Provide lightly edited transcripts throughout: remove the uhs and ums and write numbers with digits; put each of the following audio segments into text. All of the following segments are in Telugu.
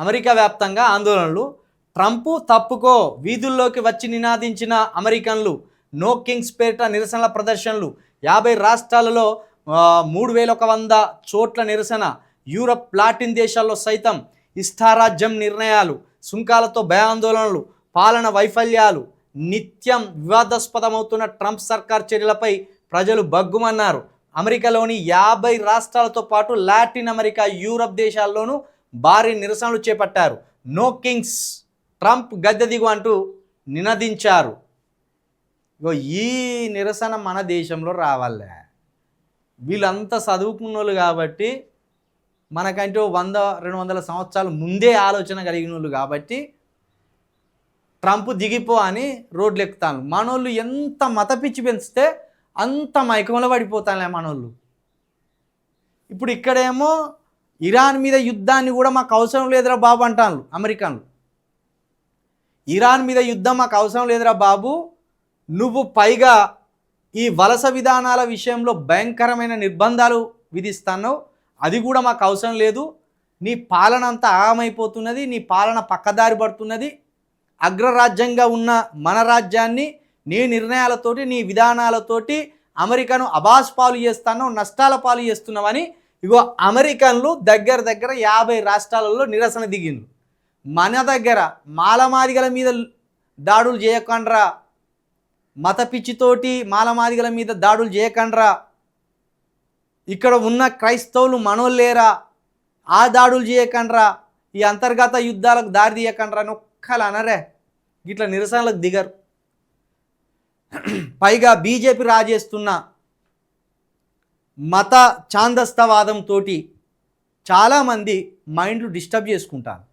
అమెరికా వ్యాప్తంగా ఆందోళనలు. ట్రంప్ తప్పుకో వీధుల్లోకి వచ్చి నినాదించిన అమెరికన్లు. నో కింగ్స్ పేరిట నిరసనల ప్రదర్శనలు. 50 రాష్ట్రాలలో 3100 చోట్ల నిరసన. యూరప్ లాటిన్ దేశాల్లో సైతం ఇష్టారాజ్యం నిర్ణయాలు. సుంకాలతో భయాందోళనలు. పాలన వైఫల్యాలు. నిత్యం వివాదాస్పదమవుతున్న ట్రంప్ సర్కార్ చర్యలపై ప్రజలు బగ్గుమన్నారు. అమెరికాలోని 50 రాష్ట్రాలతో పాటు లాటిన్ అమెరికా, యూరప్ దేశాల్లోనూ భారీ నిరసనలు చేపట్టారు. నో కింగ్స్, ట్రంప్ గద్దె దిగు అంటూ నినదించారు. ఈ నిరసన మన దేశంలో రావాలే. వీళ్ళంతా చదువుకున్న వాళ్ళు కాబట్టి, మనకంటే 100-200 సంవత్సరాల ముందే ఆలోచన కలిగిన వాళ్ళు కాబట్టి ట్రంప్ దిగిపో అని రోడ్లు ఎక్కుతాను. మనోళ్ళు ఎంత మతపిచ్చి పెంచితే అంత మైకంలో పడిపోతానులే మనోళ్ళు. ఇప్పుడు ఇక్కడేమో ఇరాన్ మీద యుద్ధాన్ని కూడా మాకు అవసరం లేదురా బాబు అంటాను అమెరికన్లు. ఇరాన్ మీద యుద్ధం మాకు అవసరం లేదురా బాబు, నువ్వు పైగా ఈ వలస విధానాల విషయంలో భయంకరమైన నిర్బంధాలు విధిస్తున్నావు, అది కూడా మాకు అవసరం లేదు. నీ పాలన అంతా ఆగమైపోతున్నది, నీ పాలన పక్కదారి పడుతున్నది. అగ్రరాజ్యంగా ఉన్న మన రాజ్యాన్ని నీ నిర్ణయాలతోటి, నీ విధానాలతోటి అమెరికాను అబాస్ పాలు చేస్తున్నావు, నష్టాల పాలు చేస్తున్నావని అమెరికన్లు దగ్గర 50 రాష్ట్రాలలో నిరసన దిగిండ్రు. మన దగ్గర మాలమాదిగల మీద దాడులు చేయకండ్రా, మత పిచ్చితోటి మాలమాదిగల మీద దాడులు చేయకండ్రా, ఇక్కడ ఉన్న క్రైస్తవులు మనోళ్ళేరా, ఆ దాడులు చేయకండ్రా, ఈ అంతర్గత యుద్ధాలకు దారి తీయకండ్రా అని ఒక్కలు అనరే. ఇట్లా నిరసనలకు దిగరు. పైగా బీజేపీ రాజేస్తున్న మత ఛాందస్తవాదంతో చాలామంది మైండ్లు డిస్టర్బ్ చేసుకుంటారు.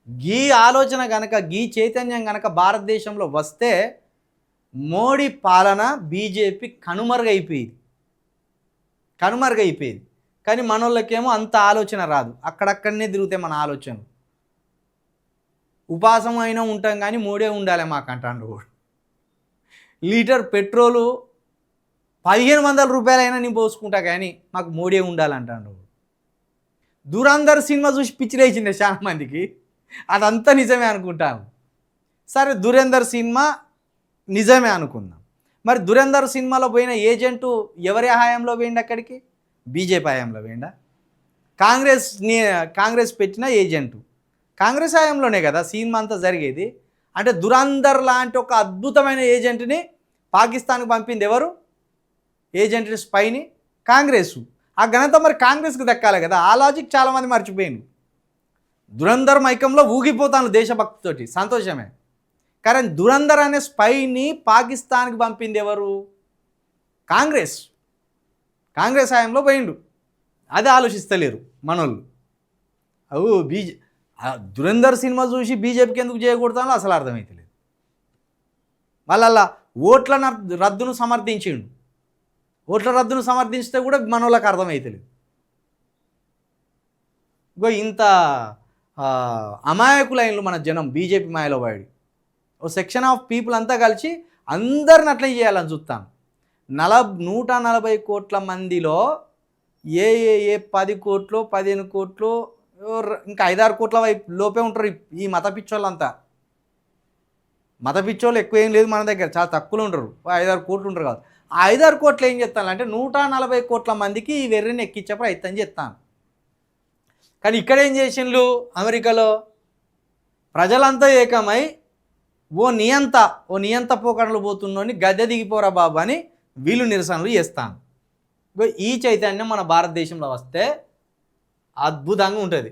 గీ ఆలోచన గనక, గీ చైతన్యం గనక భారతదేశంలో వస్తే మోడీ పాలన, బీజేపీ కనుమరుగైపోయేది. కానీ మనోళ్ళకేమో అంత ఆలోచన రాదు, అక్కడక్కడనే తిరుగుతాయి మన ఆలోచనలు. ఉపాసం అయినా ఉంటాం కానీ మోడే ఉండాలి మాకంటాడు. లీటర్ పెట్రోలు 1500 రూపాయలైనా నేను పోసుకుంటా కానీ మాకు మోడే ఉండాలంటాడు. దురంధర్ సినిమా చూసి పిచ్చిలేసింది చాలా మందికి, అదంతా నిజమే అనుకుంటాను. సరే, దురంధర్ సినిమా నిజమే అనుకుందాం. మరి దురంధర్ సినిమాలో పోయిన ఏజెంటు ఎవరి హయాంలో పోయిండు? అక్కడికి బీజేపీ హయాంలో పోయిండా? కాంగ్రెస్ పెట్టిన ఏజెంటు కాంగ్రెస్ హయాంలోనే కదా సినిమా అంతా జరిగేది. అంటే దురంధర్ లాంటి ఒక అద్భుతమైన ఏజెంట్ని పాకిస్తాన్కి పంపింది ఎవరు? ఏజెంట్ని, స్పైని కాంగ్రెస్. ఆ ఘనత మరి కాంగ్రెస్కి దక్కాలి కదా. ఆ లాజిక్ చాలామంది మర్చిపోయింది. దురంధర్ మైకంలో ఊగిపోతాను దేశభక్తితోటి, సంతోషమే. కానీ దురంధర్ అనే స్పైని పాకిస్తాన్కి పంపింది ఎవరు? కాంగ్రెస్ హయాంలో పోయిండు. అది ఆలోచిస్తలేరు మనోళ్ళు. దురంధర్ సినిమా చూసి బీజేపీకి ఎందుకు చేయకూడతానో అసలు అర్థమవుతలేదు. వాళ్ళ ఓట్ల రద్దును సమర్థించిండు. ఓట్ల రద్దును సమర్థించితే కూడా మనోళ్ళకి అర్థమవుతలేదు. ఇంత అమాయకులైనలు మన జనం బీజేపీ మాయలో వాడి. ఓ సెక్షన్ ఆఫ్ పీపుల్ అంతా కలిసి అందరిని అట్లా చేయాలని చూస్తాను. 140 కోట్ల మందిలో ఏ 10 కోట్లు, 15 కోట్లు, ఇంకా 5-6 కోట్ల వైపు లోపే ఉంటారు ఈ మత పిచ్చోళ్ళంతా. మత పిచ్చోళ్ళు ఎక్కువ ఏం లేదు మన దగ్గర, చాలా తక్కువలో ఉంటారు. 5-6 కోట్లు ఉంటారు కాదు. ఆ 5-6 కోట్లు ఏం చేస్తానంటే 140 కోట్ల మందికి ఈ వెర్రిని ఎక్కించే ప్రయత్నం చేస్తాను. కానీ ఇక్కడ ఏం చేసిండ్రు? అమెరికాలో ప్రజలంతా ఏకమై ఓ నియంత పోకడలు పోతున్నోని గద్దె దిగిపోరా బాబు అని వీళ్ళు నిరసనలు చేస్తాను. ఈ చైతన్యం మన భారతదేశంలో వస్తే అద్భుతంగా ఉంటుంది.